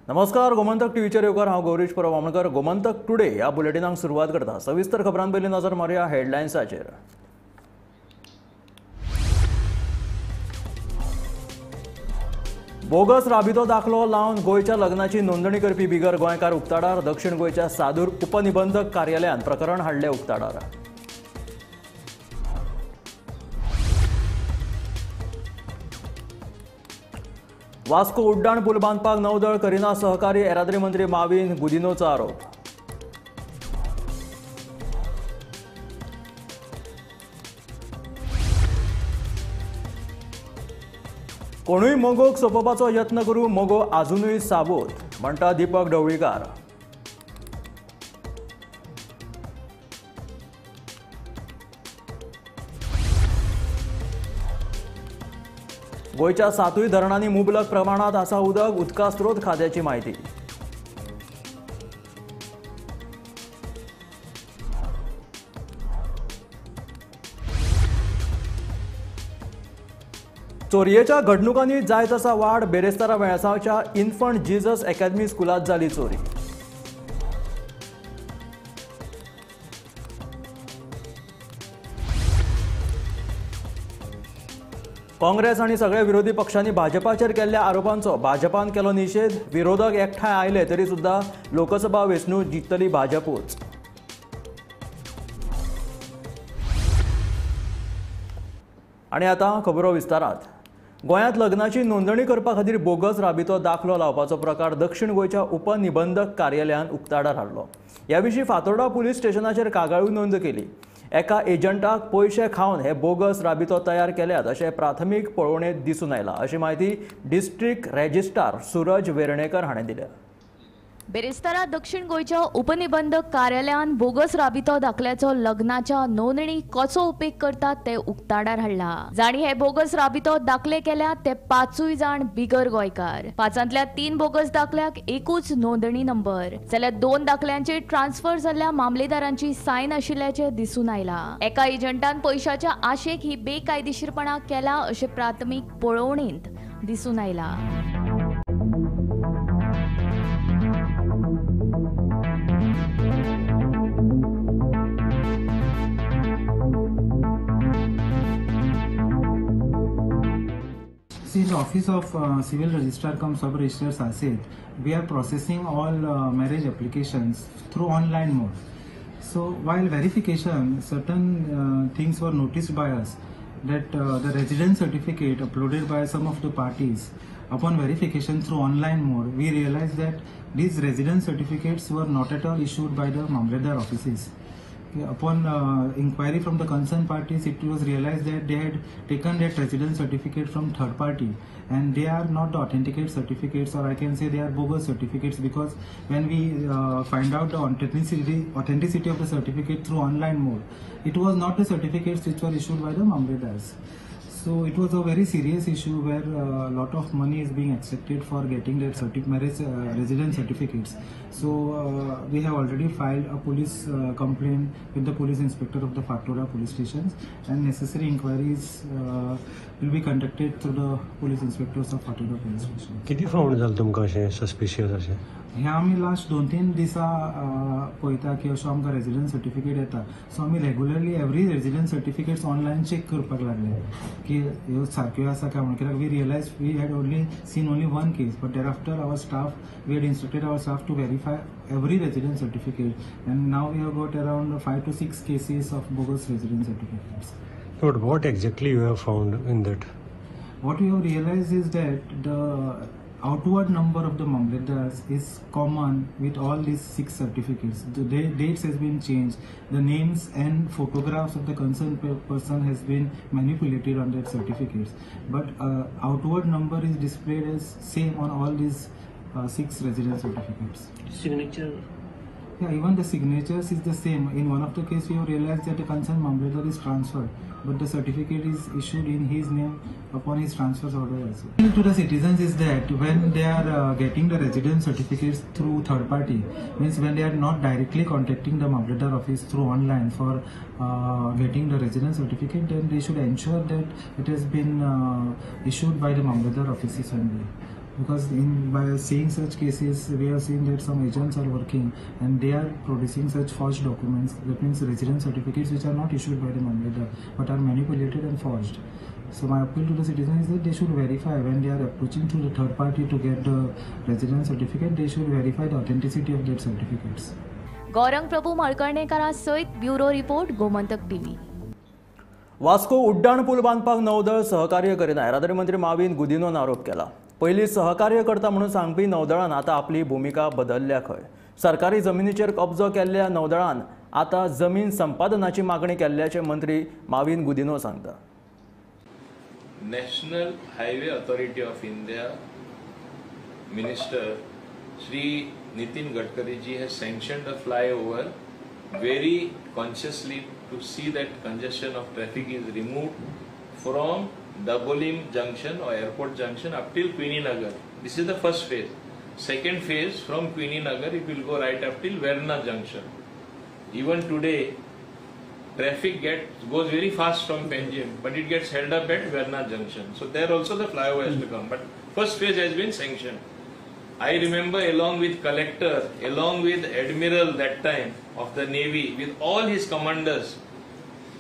नमस्कार, गोमंतक टीव्हीचेर येवकार हांव गौरीश परब आमोणकर. गोमंतक टुडे ह्या बुलेटिनाक सुरवात करता. सविस्तर खबरां पयलीं नजर मारया हेडलायन्साचेर. बोगस राबितो दाखलो लावन गोंयच्या लग्नाची नोंदणी करपी बिगर गोंयकार उक्ताडार. दक्षिण गोंयच्या सादूर उपनिबंधक कार्यालयान प्रकरण हाडले उक्ताडार. वास्को उड्डाण पूल बांदपाक नौदळ करिना सहकारी. येरादारी मंत्री माविन गुदिन्होचो आरोप. कोणूय मोगोक सोंपोवपाचो यत्न करूं, मोगो आजुनूय साबूत, म्हणटा दीपक ढवळीकार. गोंयच्या 7 धरणांनी मुबलक प्रमाणात आसा उदक. उदका स्त्रोत खात्याची माहिती. चोरयेच्या घडणुकांनी जायत आसा वाड. बेरेस्तारा वेळासावच्या इन्फंट जिजस अकॅडमी स्कुलांत जाली चोरी. काँग्रेस आनी सगळ्या विरोधी पक्षांनी भाजपाचेर केल्ल्या आरोपांचो भाजपान केलो निशेध. विरोधक एकठांय आयले तरी सुद्धा लोकसभा वेंचणूक जिखतली भाजपूच. आनी आतां खबरो विस्तारात. गोंयांत लग्नाची नोंदणी करपा खातीर बोगस राबितो दाखलो लावपाचो प्रकार दक्षिण गोंयच्या उपनिबंधक कार्यालयान उक्ताडार हाडलो. ह्या विशीं फातोर्डा पुलीस स्टेशनाचेर कागाळूय नोंद केली. एका एजंटाक पयशे खावन हे बोगस राबितो तयार केल्यात अशें प्राथमीक पळोवणेंत दिसून आयला, अशी माहिती डिस्ट्रिक्ट रजिस्ट्रार सूरज वेर्णेकर हाणें दिल्या. बेरेस्तारा दक्षिण गोंयच्या उपनिबंधक कार्यालयान बोगस राबितो दाखल्याचो लग्नाच्या नोंदणी कसो उपेग करतात ते उक्ताडार हाडला. जाणी हे बोगस राबितो दाखले केल्यात ते 5 जाण बिगर गोंयकार. 5 3 बोगस दाखल्याक एकूच नोंदणी नंबर जाल्यार 2 दाखल्यांचेर ट्रान्सफर जाल्ल्या मामलेदारांची सायन आशिल्ल्याचे दिसून आयला. एका एजंटान पयशाच्या आशेक ही बेकायदेशीरपणा केला अशें प्राथमीक पळोवणेंत दिसून आयला. In the office of civil registrar cum sub registrar Saset, we are processing all marriage applications through online mode. So while verification, certain things were noticed by us that the residence certificate uploaded by some of the parties, upon verification through online mode, we realized that these residence certificates were not at all issued by the Mamlatdar offices. Upon inquiry from the concerned parties, it was realized that they had taken that residence certificate from third party, and they are not the authenticate certificates, or I can say they are bogus certificates, because when we find out the authenticity of the certificate through online mode, it was not the certificates which were issued by the Mamlatdars. So it was a very serious issue where a lot of money is being accepted for getting that marriage residence certificates. So we have already filed a police complaint with the police inspector of the Fatora police stations, and necessary inquiries will be conducted through the police inspectors of Fatora police station. किती found जालें तुमकां अशें suspicious अशें? हे आमी last 2-3 दिसा पळयता की अशें आमकां रेजिडन्स सर्टिफिकेट येता. सो आमी regularly every residence certificates online check करपाक लागले की ह्यो सारक्यो आसा काय म्हणून. कित्याक we realise we had only seen only one case, but there after our staff we had instructed our staff to verify every residence certificate, and now we have got around 5 to 6 cases of bogus residence certificates. But what exactly you have found in that? What we have realized is that the outward number of the Mamlatdars is common with all these 6 certificates. The dates has been changed. The names and photographs of the concerned person has been manipulated on that certificates. But outward number is displayed as same on all these 6 residence certificates. Signature? Yeah, even the signatures is the same. In one of the case, we have realized that the concerned Mamlatdar is transferred, but the certificate is issued in his name upon his transfer order also. To the citizens is that when they are getting the residence certificates through third party, means when they are not directly contacting the Mamlatdar office through online for getting the residence certificate, then they should ensure that it has been issued by the Mamlatdar offices only. Because by seeing such cases, we have seen that some agents are working and they are producing such forged documents. That means residence certificates which are not issued by the mandate but are manipulated and forged. So my appeal to the citizens is that they should verify when they are approaching to the third party to get the residence certificate. They should verify the authenticity of that certificates. Gaurang Prabhu मळकर्णेकरा सयत bureau report Gomantak TV. Vasco उड्डाण पूल बांदपाक नौदळ सहकार्य करिना येरादारी मंत्री माविन गुदिनोन आरोप केला. पयलीं सहकार्य करता म्हणून सांगपी नौदळान आतां आपली भुमिका बदलल्या खंय. सरकारी जमिनीचेर कब्जो केल्ल्या नौदळान आतां जमीन संपादनाची मागणी केल्ल्याचे मंत्री माविन गुदिनो सांगता. National Highway Authority of India Minister Shri Nitin Gadkari ji has sanctioned a flyover very consciously to see that congestion of traffic is removed from Dabolim Junction or Airport Junction up till Queenie Nagar. This is the first phase. Second phase from Queenie Nagar it will go right up till Verna Junction. Even today traffic goes very fast from Panjim, but it gets held up at Verna Junction. So there also the flyover has to come. But first phase has been sanctioned. I remember along with collector, along with admiral that time of the Navy, with all his commanders,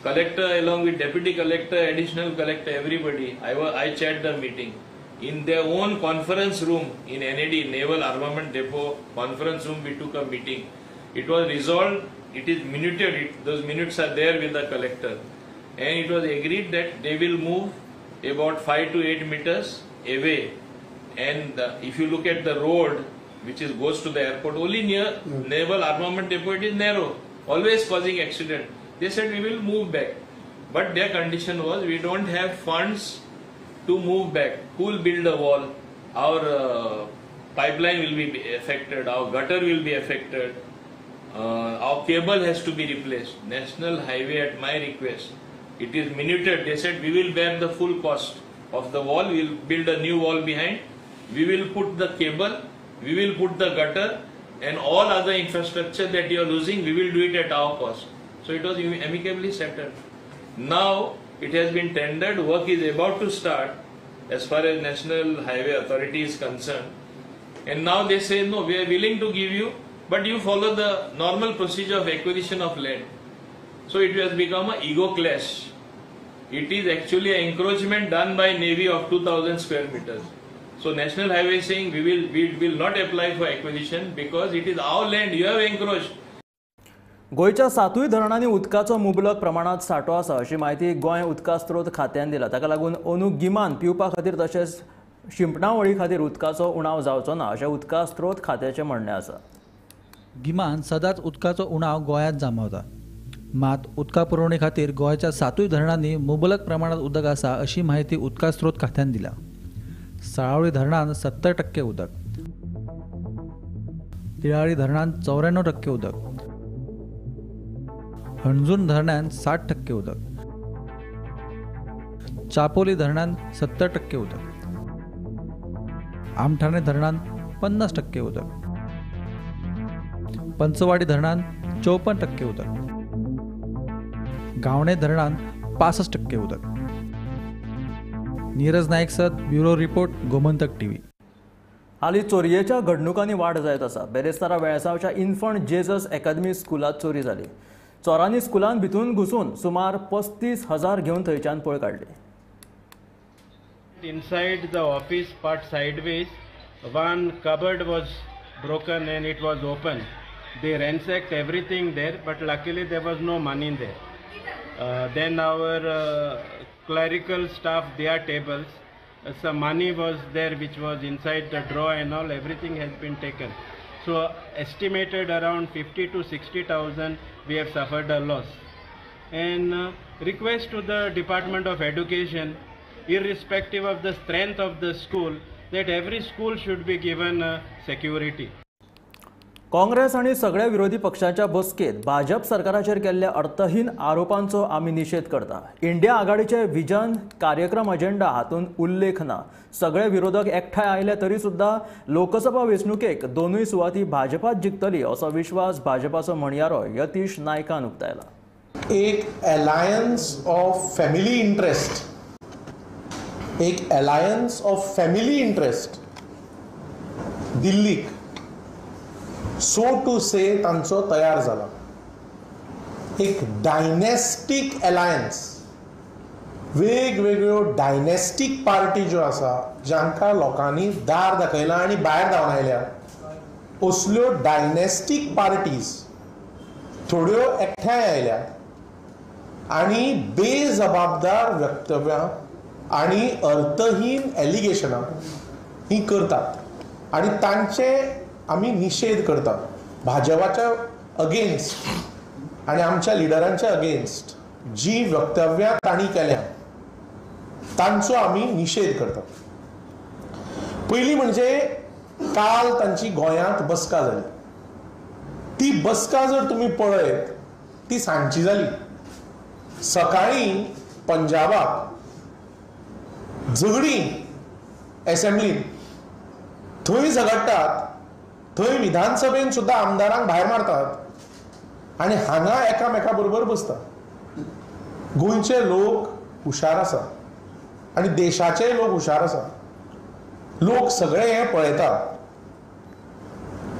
collector along with deputy collector, additional collector, everybody, I chaired the meeting. In their own conference room in NAD, Naval Armament Depot conference room, we took a meeting. It was resolved. It is minuted, those minutes are there with the collector, and it was agreed that they will move about 5 to 8 meters away, and if you look at the road which goes to the airport, only near Naval Armament Depot it is narrow, always causing accident. They said we will move back, but their condition was we don't have funds to move back. Who will build a wall? Our pipeline will be affected, our gutter will be affected. Our cable has to be replaced. National Highway, at my request, it is minuted. They said we will bear the full cost of the wall. We will build a new wall behind. We will put the cable. We will put the gutter, and all other infrastructure that you are losing, we will do it at our cost. So it was amicably settled. Now it has been tendered. Work is about to start as far as National Highway Authority is concerned. And now they say no, we are willing to give you, but you follow the normal procedure of acquisition of land. So it has become an ego clash. It is actually an encroachment done by Navy of 2,000 square meters. So National Highway is saying we will not apply for acquisition because it is our land, you have encroached. गोयच्या सातूय धरणांनी उदकाचो मुबलक प्रमाणात सांठो आसा अशी माहिती गोंय उदका स्त्रोत खात्यान दिला. ताका लागून अंदू गिमान पिवपा खातीर तशेंच शिंपणावळी खातीर उदकाचो उणाव जावचो ना अशें उदका स्त्रोत खात्याचें म्हणणें आसा. गिमान सदांच उदकाचो उणाव गोंयांत जामावता. मात उदका पुरवणी खातीर गोंयच्या सातूय धरणांनी मुबलक प्रमाणात उदक आसा अशी माहिती उदका स्त्रोत खात्यान दिला. साळावळी धरणांत 70% उदक, तिळाळी धरणांत 94% उदक, हणजूण धरणांत 60% उदक, चापोली धरणांत 70% उदक, आमठाणे धरणांत 50% उदक, पंचवाडी धरणांत 54% उदक, गावणे धरणांत 65% उदक. नीरज नायक सद, ब्युरो रिपोर्ट, गोमंतक टीव्ही. हालीं चोरयेच्या घडणुकांनी वाड जायत आसा. बेरेस्तारा वेळसावच्या इन्फंट जेजस अकादमी स्कुलांत चोरी जाली. चोरांनी स्कुलांत भितून घुसून सुमार 35,000 घेवन थंयच्यान पळ काडली. Inside the office part sideways, one cupboard was broken and it was open. They ransacked everything there, but luckily there was no money there. Then our clerical staff, their tables, some money was there which was inside the drawer and all, everything has been taken. So estimated around 50 to 60,000 we have suffered a loss. And request to the Department of Education, irrespective of the strength of the school, that every school should be given security. Congress आणि सगळ्या विरोधी पक्षांच्या बसकेत भाजप सरकाराचेर केल्ल्या अर्थहीन आरोपांचो आमी निशेध करता. इंडिया आघाडीचे विजन कार्यक्रम अजेंडा हातून उल्लेख ना. सगळे विरोधक एकठांय आयले तरी सुद्धा लोकसभा वेंचणुकेक दोनूय सुवाती भाजपात जिखतली असो विश्वास भाजपाचो म्हणयारो यतीश नायकान उक्तायला. एक अलायन्स ऑफ फॅमिली इंटरेस्ट दिल्लीक सो टू से तांचो तयार जाला एक डायनेस्टीक अलायन्स. वेगवेगळ्यो डायनेस्टीक पार्टी ज्यो आसा जांकां लोकांनी दार दाखयला आनी भायर धांवन आयल्या, असल्यो डायनेस्टीक पार्टीज थोड्यो एकठांय आयल्या आनी बेजबाबदार वक्तव्यां आनी अर्थहीन एलिगेशनां ही करतात आनी तांचे आमी निशेध करतात. भाजपाच्या अगेन्स्ट आनी आमच्या लिडरांच्या अगेन्स्ट जी वक्तव्यां तांणी केल्या तांचो आमी निशेध करतात. पयली म्हणजे काल तांची गोंयांत बसका जाली. ती बसका जर तुमी पळयत ती सांजची जाली. सकाळी पंजाबाक झगडी असेंब्लीन थंय झगडटात, थंय विधानसभेन सुद्धा आमदारांक भायर मारतात आनी हांगा एकामेका बरोबर बसतात. गोंयचे लोक हुशार आसा आनी देशाचे लोक हुशार आसा. लोक सगळे हे पळयतात.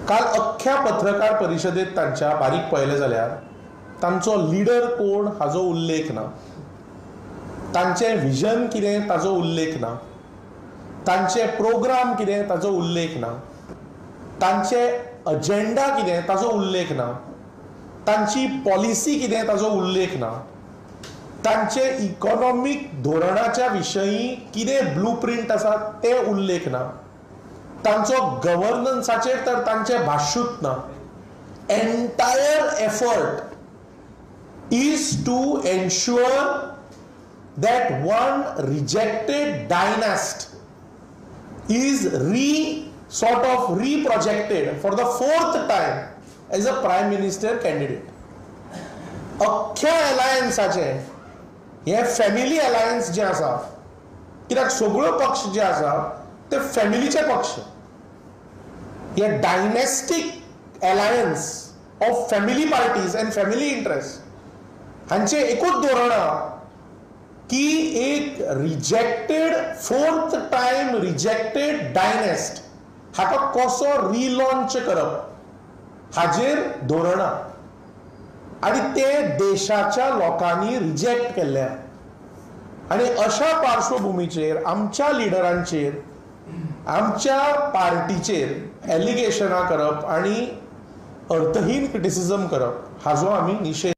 काल अख्ख्या पत्रकार परिशदेत तांच्या बारीक पळयलें जाल्यार तांचो लिडर कोण हाचो उल्लेख ना, तांचें विजन कितें ताचो उल्लेख ना, तांचे प्रोग्राम कितें ताचो उल्लेख ना, तांचे अजेंडा कितें ताचो उल्लेख ना, तांची पॉलिसी कितें ताचो उल्लेख ना, तांचे इकॉनॉमिक धोरणाच्या विशयी कितें ब्लू प्रिंट आसा ते उल्लेख ना, तांचो गव्हर्नन्साचेर तर तांचे भाश्यूच ना. Entire effort is to ensure that one rejected dynast is reprojected for the 4th time as a prime minister candidate. अख्ख्या अलायन्साचे हे फॅमिली अलायन्स जे आसा, कित्याक सगळ्यो पक्ष जे आसा ते फॅमिलीचे पक्ष. हे dynastic alliance of family parties and family interest हांचे एकूच धोरण की एक रिजेक्टेड 4th टाइम रिजेक्टेड डायनेस्ट हाका कसो रिलॉन्च करप हाजेर धोरण आनी ते देशाच्या लोकांनी रिजेक्ट केल्ले. आनी अशा पार्श्वभूमीचेर आमच्या लिडरांचेर आमच्या पार्टीचेर एलिगेशनां करप आनी अर्थहीन क्रिटिसिजम करप हाजो आमी निशेध.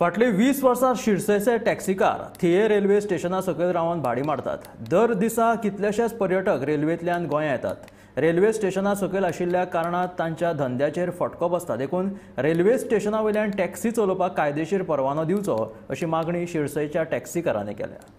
फाटली 20 वर्सां शिरसेचे टॅक्सीकार थिये रेल्वे स्टेशना सकयल रावन भाडी मारतात. दर दिसा कितलेशेच पर्यटक रेल्वेंतल्यान गोंया येतात. रेल्वे स्टेशना सकयल आशिल्ल्या कारणात तांच्या धंद्याचेर फटको बसता. देखून रेल्वे स्टेशना वयल्यान टॅक्सी चलोवपाक कायदेशीर परवानो दिवचो अशी मागणी शिरसयच्या टॅक्सीकारांनी केल्या.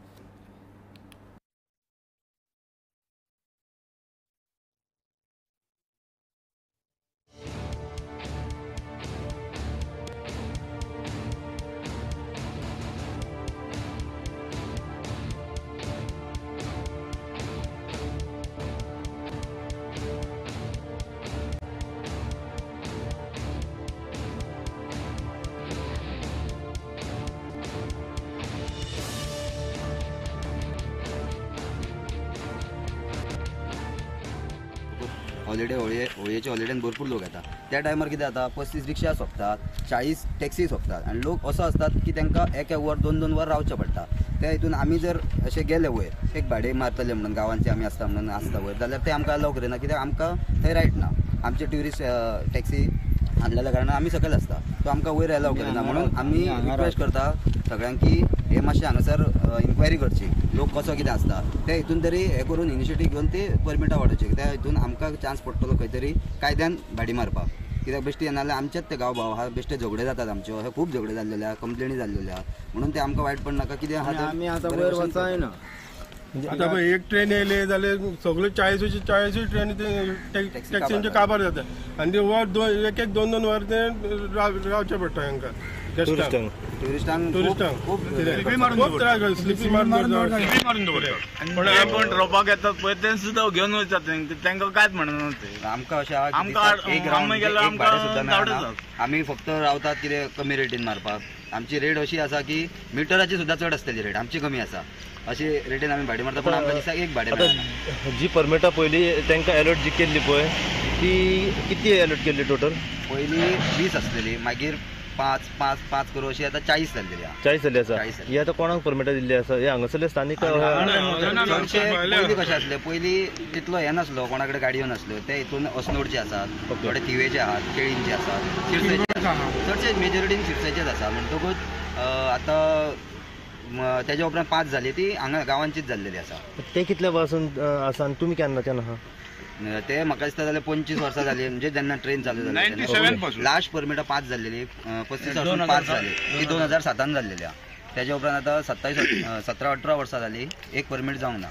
हॉलिडे होळयेच्या हॉलिडेन भरपूर लोक येतात. त्या टायमार कितें जाता 35 रिक्षा सोंपतात, 40 टॅक्सी सोंपतात आनी लोक असो आसतात की तांकां एक वर 2 वर रावचें पडटा. त्या हितून आमी जर अशें गेले वयर एक भाडे मारतले म्हणून गांवांचे आमी आसता म्हणून आसता वयर जाल्यार ते आमकां अलाव करिना, कित्याक आमकां थंय रायट ना. आमचे ट्युरिस्ट टॅक्सी हाडलेल्या कारणान आमी सकयल आसता, तो आमकां वयर अलाव करिना. म्हणून आमी रिक्वेस्ट करता सगळ्यांक की हे मातशें हांगासर इन्क्वायरी करची, लोक कसो कितें आसता ते हितून तरी हे करून इनिशिएटीव घेवन ते परमिटां वाडोवचे. त्या हितून आमकां चान्स पडटलो खंय तरी कायद्यान भाडी मारपाक. कित्याक बेश्टी नाजाल्यार आमचेच ते गांव भाव हा बेश्टे झगडे जातात आमच्यो, हे खूब झगडे जाल्लेले आहा, कंप्लेनी जाल्लेले आहा. म्हणून ते आमकां वायट पडनाका कितें आहा आमी आतां वयर वचाय ना. आतां पळय एक ट्रेन येयले जाल्यार सगळ्यो 40 ट्रेनी टॅक्सींचे काबार जाता आनी ते वर एक 2 वर ते रावचे पडटा हांकां. ट्युरिस्टांक टुरिस्टांक खूप खूप त्रास जाता. स्लिपी मारून दवरतात. पण रोवपाक येतात पळय ते सुद्दां घेवन वयतात तांकां कांयच म्हणना ते. आमकां अशें आहा की आमकां दिसाक एक रावंड आमी गेल्यार एक भाडें सुद्दां आमकां मेळना. धाडटात. आमी फक्त रावतात कितें कमी रेटीन मारपाक. आमची रेट अशी आसा की मिटराची सुद्दां चड आसतली रेट, आमची कमी आसा. अशी रेटीन आमी भाडें मारता, पण आमकां दिसाक एक भाडें मेळना. जी परमिटां पयलीं तांकां अलॉट जी केल्ली पळय ती किती अलॉट केल्ली टोटल? पयलीं 20 आसलेली, मागीर 5 करून अशी आतां 40 जाल्लेली आहा. 40 जाल्ली आसा. 40 जाल्ली. ही आतां कोणाक परमिटां दिल्ली आसा? हे हांगासरले स्थानीक चडशे पयलीं कशें आसलें, पयलीं तितलो हें नासलो, कोणा कडेन गाडयो नासल्यो. ते हितून अस्नोडचे आसात, थोडे थिवेचे आहात, केळींचे आसात, शिरसेचे आसात. चडशे मेजॉरिटीन शिरसेचेच आसा. म्हणटकूच आतां तेज्या उपरांत 5 जाली ती हांगा गांवांचीच जाल्लेली आसा. ते कितल्या पासून आसा आनी तुमी केन्नाच्यान आहा? ते म्हाका दिसता जाल्यार 25 वर्सां जाली, म्हणजे जेन्ना ट्रेन चालू जाली. 97 पासून. लास्ट परमिटां 5 जाल्लेली, 35 वर्सां 5 जाली, ती 2007 जाल्लेली आहा. तेज्या उपरांत आतां 17-18 वर्सां जाली, एक परमीट जावंक ना.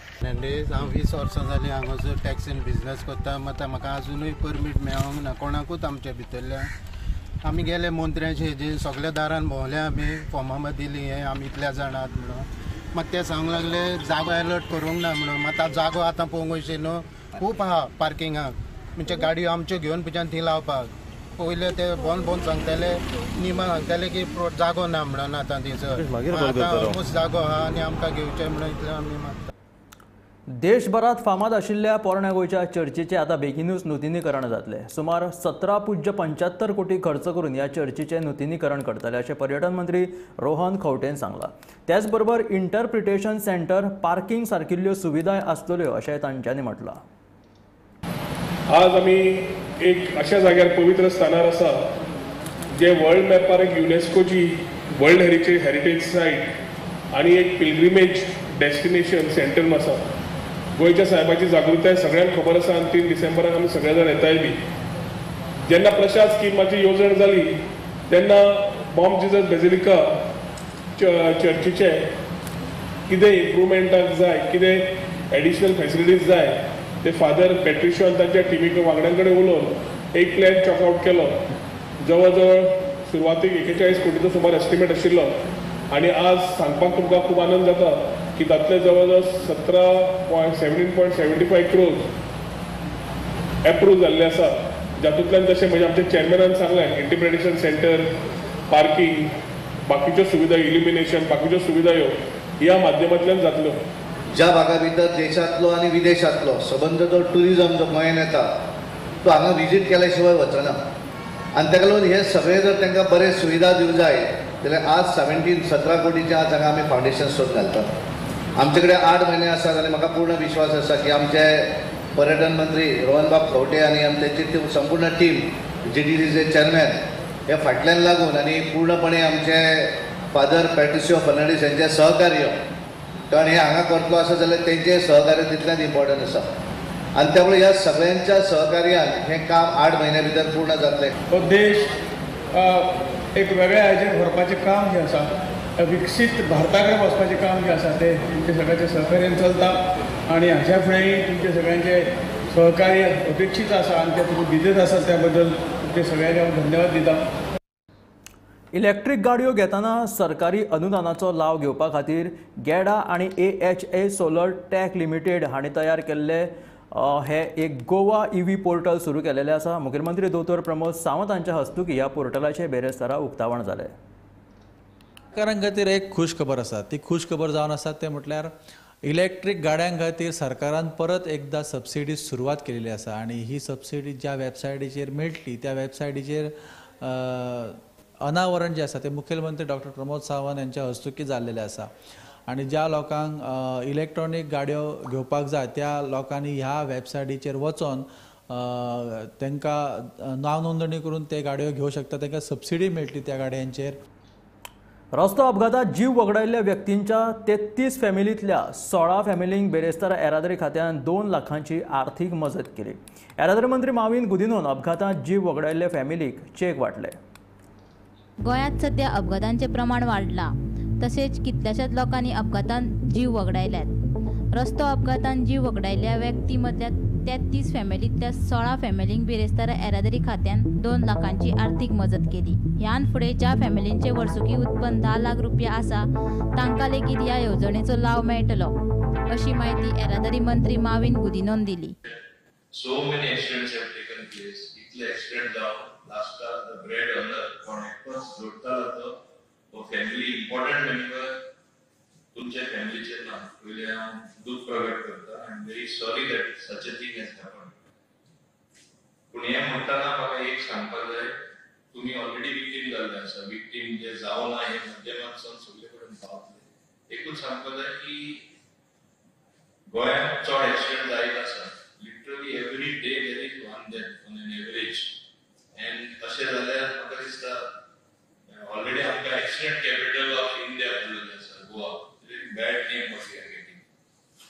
हांव 20 वर्सां जालीं हांगासर टॅक्सीन बिझनेस करता. मात म्हाका अजुनूय परमीट मेळोंक ना कोणाकूच आमच्या भितरल्या. आमी गेले मंत्र्याचे हेजेर सगळ्या दारान भोंवले, आमी फॉर्मां मात दिली हे आमी इतल्या जाणात म्हणून. मात ते सांगूंक लागले जागो अलॉट करूंक ना म्हणून. मात जागो आतां पळोवंक अशें न्हू खूब आहा पार्किंगाक, म्हणजे गाडयो आमच्यो घेवन पुजान थंय लावपाक. पयले ते बोंद सांगताले, निमा सांगताले की जागो ना म्हणून आतां थंयसर. आतां ऑलमोस्ट जागो आहा आनी आमकां घेवचें म्हणून इतलें आमी मागता. देशभरात फामाद आशिल्ल्या पोरण्या गोंयच्या चर्चीचे आता बेगीनूच नूतनीकरण जातले. सुमार 17.75 कोटी खर्च करून ह्या चर्चीचे नूतनीकरण करतले अशें पर्यटन मंत्री रोहन खंवटेन सांगला. त्याच बरोबर इंटरप्रिटेशन सेंटर, पार्किंग सारकिल्ल्यो सुविधाय आसतल्यो अशें तांच्यांनी म्हटलां. आज आमी एक अशा जाग्यार पवित्र स्थानार आसा जे वर्ल्ड मॅपार एक युनेस्कोची वर्ल्ड हेरिटेज सायट आनी एक पिलग्रिमेज डेस्टिनेशन सेंटर आसा. गोंयच्या साहेबाची जागृताय सगळ्यांक खबर आसा आनी 3 डिसेंबराक आमी सगळे जाण येताय बी. जेन्ना प्रशांत स्किमाची येवजण जाली तेन्ना बॉम जिजस बेजिलिका चर्चीचे कितें इम्प्रुवमेंटाक जाय, कितें एडिशनल फॅसिलिटीज जाय, ते फादर पॅट्रिशियन तांच्या टिमी वांगड्यां कडेन उलोवन एक प्लॅन चॉकआउट केलो. जवळ जवळ सुरवातीक 41 कोटीचो सुमार एस्टिमेट आशिल्लो आनी आज सांगपाक तुमकां खूब आनंद जाता की तातले जवळ जवळ 17.75 crores एप्रूव जाल्ले आसा. जातूंतल्यान जशें म्हणजे आमच्या चॅरमॅनान सांगलें, इंटरप्रिटेशन सेंटर, पार्किंग, बाकीच्यो सुविधा, इल्युमिनेशन, बाकीच्यो सुविधा ह्या माध्यमांतल्यान जातल्यो. ज्या भागा भितर देशांतलो आनी विदेशांतलो सबंद जो टुरिजम जो गोंयांत येता तो हांगा विजीट केल्या शिवाय वचना. आनी ताका लागून हे सगळे जर तांकां बरे सुविधा दिवंक जाय जाल्यार आज 17 कोटीचे आज हांगा आमी फावंडेशन स्टोन घालतात. आमचे कडेन 8 म्हयने आसात आनी म्हाका पूर्ण विश्वास आसा की आमचे पर्यटन मंत्री रोहन बाब खंवटे आनी आमची संपूर्ण टीम, GDCचे चेअरमॅन हे फाटल्यान लागून आनी पूर्णपणे आमचे फादर पॅट्रिसियो फर्नांडीस यांचे सहकार्य, कारण हे हांगा करतलो आसा जाल्यार तेंचें सहकार्य तितलेंच इम्पॉर्टंट आसा. आनी त्यामुळे ह्या सगळ्यांच्या सहकार्यान हे काम 8 महिन्या भितर पूर्ण जातलें. हो देश एक वेगळ्या हाजेर व्हरपाचें काम जें आसा, विकसीत भारता कडेन वचपाचें काम जें आसा तें तुमच्या सगळ्यांच्या सहकार्यान चलता आनी हाच्या फुडेंय तुमचे सगळ्यांचे सहकार्य अपेक्षीत आसा आनी ते तुमी दिलेत आसा त्या बद्दल तुमचे सगळ्यांक हांव धन्यवाद दिता. इलेक्ट्रीक गाडयो घेताना सरकारी अनुदानाचो लाव घेवपा खातीर गॅडा आनी AHA सोलर टॅक लिमिटेड हांणी तयार केल्ले हे एक गोवा EV पोर्टल सुरू केलेले आसा. मुखेलमंत्री दोतोर प्रमोद सावंत हांच्या हस्तुकी ह्या पोर्टलाचे बेरेस्तारा उक्तावण जालें. गोंयकारां खातीर एक खूश खबर आसा. ती खूश खबर जावन आसा ते म्हटल्यार इलेक्ट्रीक गाड्यां खातीर सरकारान परत एकदा सबसिडी सुरवात केलेली आसा आनी ही सबसिडी ज्या वेबसायटीचेर मेळटली त्या वेबसायटीचेर अनावरण जे आसा ते मुखेलमंत्री डॉक्टर प्रमोद सावंत यांच्या हस्तुकी जाल्लेले आसा. आनी ज्या लोकांक इलेक्ट्रॉनीक गाडयो घेवपाक जाय त्या लोकांनी ह्या वेबसायटीचेर वचोन तांकां नांव नोंदणी करून ते गाडयो घेवंक शकता, तांकां सबसिडी मेळटली त्या गाडयांचेर. रस्तो अपघातात जीव वगडायल्ल्या व्यक्तींच्या 33 फॅमिलींतल्या 16 फॅमिलींक बेरेस्तारा येरादारी खात्यान 2 लाखांची आर्थीक मजत केली. येरादारी मंत्री माविन गुदिन्होन अपघातात जीव वगडायल्ल्या फॅमिलीक चेक वाटले. गोंयांत सध्या अपघातांचे प्रमाण वाडलां, तशेंच कितल्याशाच लोकांनी अपघातांत जीव वगडायल्यात. रस्तो अपघातान जीव वगडायल्या व्यक्ती मदल्या 33 फॅमिलींतल्या 16 फॅमिलींक बिरेस्तारा येरादारी खात्यान 2 लाखांची आर्थीक मजत केली. ह्यान फुडें ज्या फॅमिलींचे वर्सुकी उत्पन्न 10 लाख रुपया आसा तांकां लेगीत ह्या येवजणेचो लाव मेळटलो, अशी माहिती येरादारी मंत्री माविन गुदिनोन दिली. So many accidents have taken place. इतले accident जावन लास्टाक the bread earner कोण एकटोच जोडटालो तो फॅमिली इम्पॉर्टंट मेंबर तुमच्या फॅमिलीचे नाम पयले हांव दूख प्रगट करता. I am very sorry that such a thing has happen. पूण हें म्हणटाना म्हाका एक सांगपाक जाय, तुमी ऑलरेडी विक्टीम जाल्ले आसा. विक्टीम जे जावं ना हे माध्यमांतसून सगळे कडेन पावतले. एकूच सांगपाक जाय की गोंयांत चड एक्सिडेंट जायत आसा. Literally every day there is one death on an average. End अशें जाल्यार म्हाका दिसता ऑलरेडी आमकां एक्सिडेंट कॅपिटल ऑफ इंडिया जाल्लें आसा Goa. Very bad name of we are getting.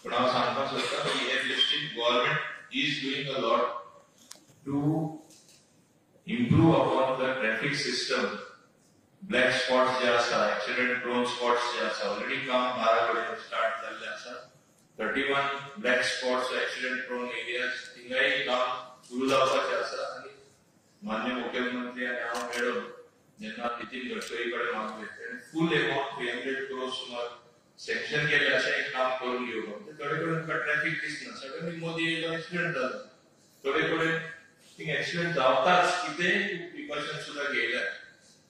पूण हांव सांगपाक सोदतां की हे लिस्टीन government is doing a lot to improve upon the traffic system. Black spots जे आसा, एक्सिडेंट प्रोन स्पॉट्स जे आसा, ऑलरेडी काम 12 कडेन स्टार्ट जाल्लें आसा. 31 black spots accident prone areas थिंगाय काम सुरू जावपाचें आसा. आनी माननीय मुख्यमंत्री आनी हांव मेळून जेन्ना नितीन गडकरी कडेन मागले तेणें फूल अमावंट 300 crores सुमार सँक्शन केले अशें एक काम करून घेवप. थोडे कडेन तुका ट्रॅफिक दिसना, सडनली मोदी येयलो एक्सिडेंट जालो. थोडे कडेन थिंग एक्सिडेंट जावताच कितेंय प्रिकॉशन सुद्दां घेयल्यात.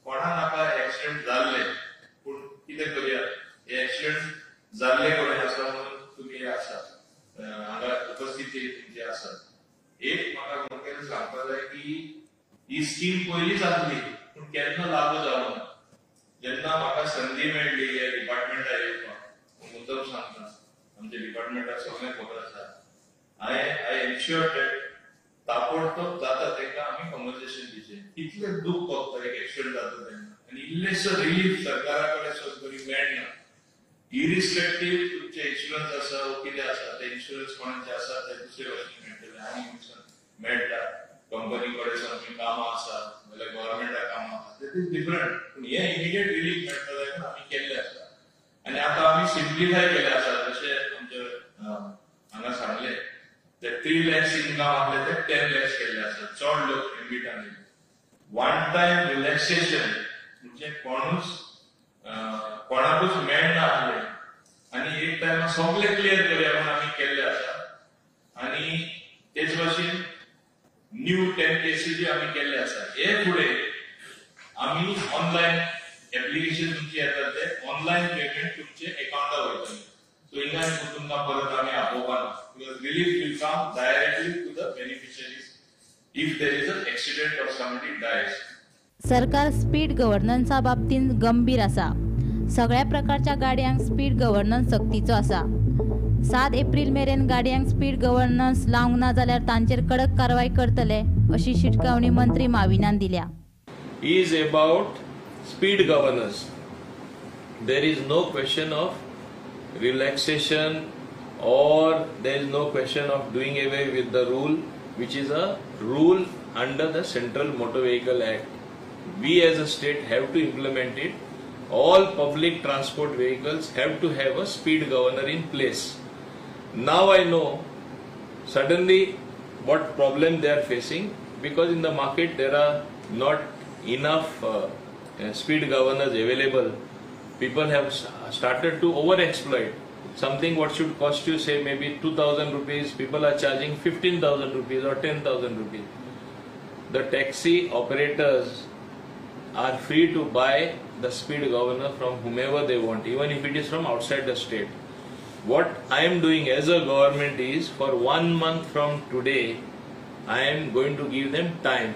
कोणा नाका एक्सिडेंट जाल्ले, पूण कितें करया, हे एक्सिडेंट जाल्ले कडेन आसा म्हणून तुमी हे आसा हांगा उपस्थिती तुमची आसा. एक म्हाका मुखेल सांगपाक जाय की ही स्कीम पयलींच आसली पूण केन्ना लागू जावं ना. जेन्ना म्हाका संदी मेळ्ळी ह्या डिपार्टमेंटार येवपाक, मुद्दम सांगता आमच्या डिपार्टमेंटाक सगळें खबर आसा. आय एन्श्योर दॅट ताबडतोब जाता तेंकां आमी कॉम्पन्सेशन दिवचें. इतलें दूख भोगता एक एक्सिडेंट जाता तेन्ना, आनी इल्लेसो रिलीफ सरकारा कडेन सगळी मेळना. इरिस्पेक्टीव तुमचे इन्शुरन्स आसा कितें आसा, ते इन्शुरन्स कोणाचे आसा ते दुसरे वशेन मेळटले आनी मेळटा. कंपनी कडेन सामकी कामां आसा जाल्यार गव्हर्नमेंटा कामां आसा, ते इज डिफरंट. पूण हे इमिडिएट रिलीफ मेळटा जाल्यार आमी केल्ले आसा. आनी आतां आमी सिम्प्लिफाय केले आसा. जशें आमचे हांगा सांगले ते 3 lakhs इनकम आसले ते 10 lakhs केल्ले आसा. चड लोक एम्बिटान येयले. वन टायम रिलॅक्सेशन म्हणजे कोणाकूच मेळना आसलें आनी एक टायमा सगळे क्लियर करया म्हणून आमी केल्ले आसा. आनी तेच भाशेन न्यू 10 cases आमी केल्ले आसा. हे फुडें आमी ऑनलायन एप्लिकेशन तुमचे येतात ते ऑनलायन पेमेंट तुमचे अकाउंटार वयतले. सो हिंगा तुमकां परत आमी आपोवपाना. Because relief will come directly to the beneficiaries if there is a accident or somebody dies. सरकार स्पीड गव्हर्नन्सा बाबतींत गंभीर आसा. सगळ्या प्रकारच्या गाडयांक स्पीड गव्हर्नन्स सक्तीचो आसा. 7 एप्रिल मेरेन गाडयांक स्पीड गव्हर्नन्स लावंक ना जाल्यार तांचेर कडक कारवाय करतले, अशी शिटकावणी मंत्री माविनान दिल्या. Is about speed governance. There is no question of relaxation or there is no question of doing away with the rule, which is a rule under the Central Motor Vehicle Act. We as a state have to implement it. All public transport vehicles have to have a speed governor in place. Now I know suddenly what problem they are facing, because in the market there are not enough speed governors available. People have started to over exploit. Something what should cost you say maybe 2,000 rupees, people are charging 15,000 rupees or 10,000 rupees. The taxi operators are free to buy the speed governor from whomever they want, even if it is from outside the state. What I am doing as a government is, for 1 month from today, I am going to give them time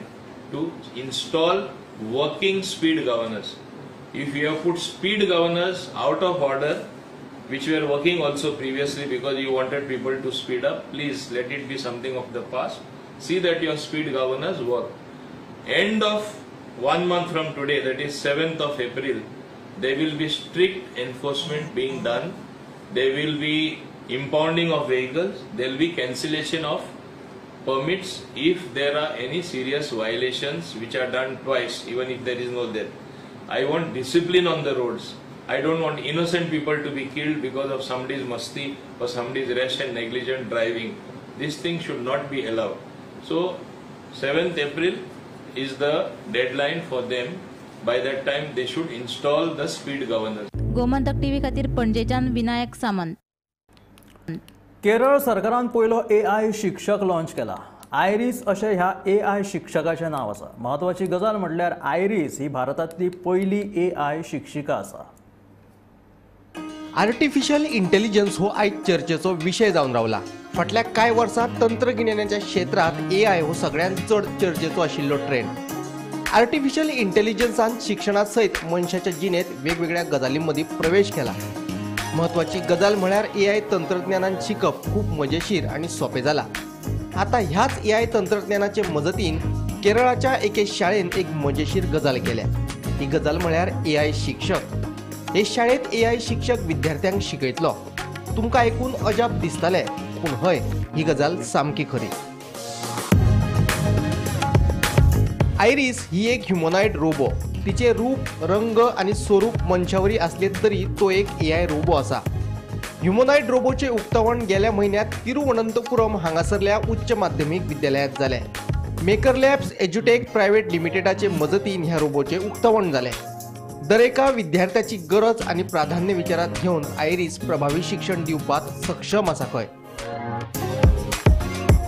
to install working speed governors. If you have put speed governors out of order, which were working also previously because you wanted people to speed up, please let it be something of the past. See that your speed governors work. End of 1 month from today, that is 7th of April, there will be strict enforcement being done. There will be impounding of vehicles. There will be cancellation of permits if there are any serious violations which are done twice, even if there is no death. I want discipline on the roads. I don't want innocent people to be killed because of somebody's masti or somebody's rash and negligent driving. This thing should not be allowed. So 7th April is the deadline for them. By that time they should install the speed governors. Gomantak TV खातीर पणजेच्यान विनायक सामंत. केरळ सरकारान पयलो AI शिक्षक launch केला. Iris अशें ह्या AI शिक्षकाचें नांव आसा. म्हत्वाची गजाल म्हटल्यार आयरिस ही भारतांतली पयली AI शिक्षिका आसा. आर्टिफिशियल इंटेलिजन्स हो आयज चर्चेचो विशय जावन रावला. फाटल्या कांय वर्सां तंत्रगिन्यानाच्या क्षेत्रांत AI हो सगळ्यांत चड चर्चेचो आशिल्लो ट्रेंड. आर्टिफिशियल इंटेलिजन्सान शिक्षणा सयत मनशाच्या जिणेंत वेगवेगळ्या गजालीं मदीं प्रवेश केला. महत्वाची गजाल म्हळ्यार AI तंत्रज्ञानान शिकप खूब मजेशीर आनी सोपें जाला. आतां ह्याच AI तंत्रज्ञानाचे मजतीन केरळाच्या एके शाळेंत एक मजेशीर गजाल केल्या. ही गजाल म्हळ्यार AI शिक्षक. हे शाळेंत AI शिक्षक विद्यार्थ्यांक शिकयतलो. तुमकां आयकून अजाप दिसतलें, पूण हय, ही गजाल सामकी खरी. आयरिस ही एक ह्युमनॉइड रोबो. तिचे रूप, रंग आणि स्वरूप मनशावरी असले तरी तो एक AI रोबो आसा. ह्युमनॉइड रोबोचे उक्तावण गेल्या महिन्यात तिरुवनंतपुरम हांगासरल्या उच्च माध्यमीक विद्यालयात जालें. मेकर लॅब्स एज्युटेक प्रायव्हेट लिमिटेडाचे मजतीन ह्या रोबोचे उक्तावण जालें. दरेका विद्यार्थ्याची गरज आणि प्राधान्य विचारात घेऊन आयरिस प्रभावी शिक्षण दिवपाक सक्षम आसा खंय.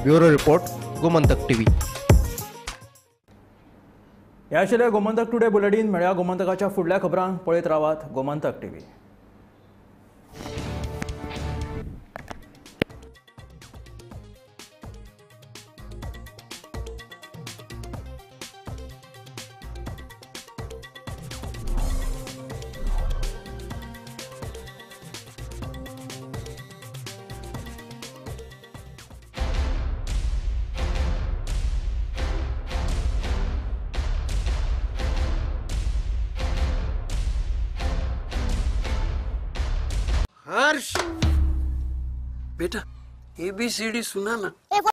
Bureau report, Gomantak TV. हे आशिल्ले गोमंतक टुडे बुलेटिन. मेळया गोमंतकाच्या फुडल्या खबरांक पळयत रावात गोमंतक टीव्ही. हर्ष बेटा ABCD सुना ना.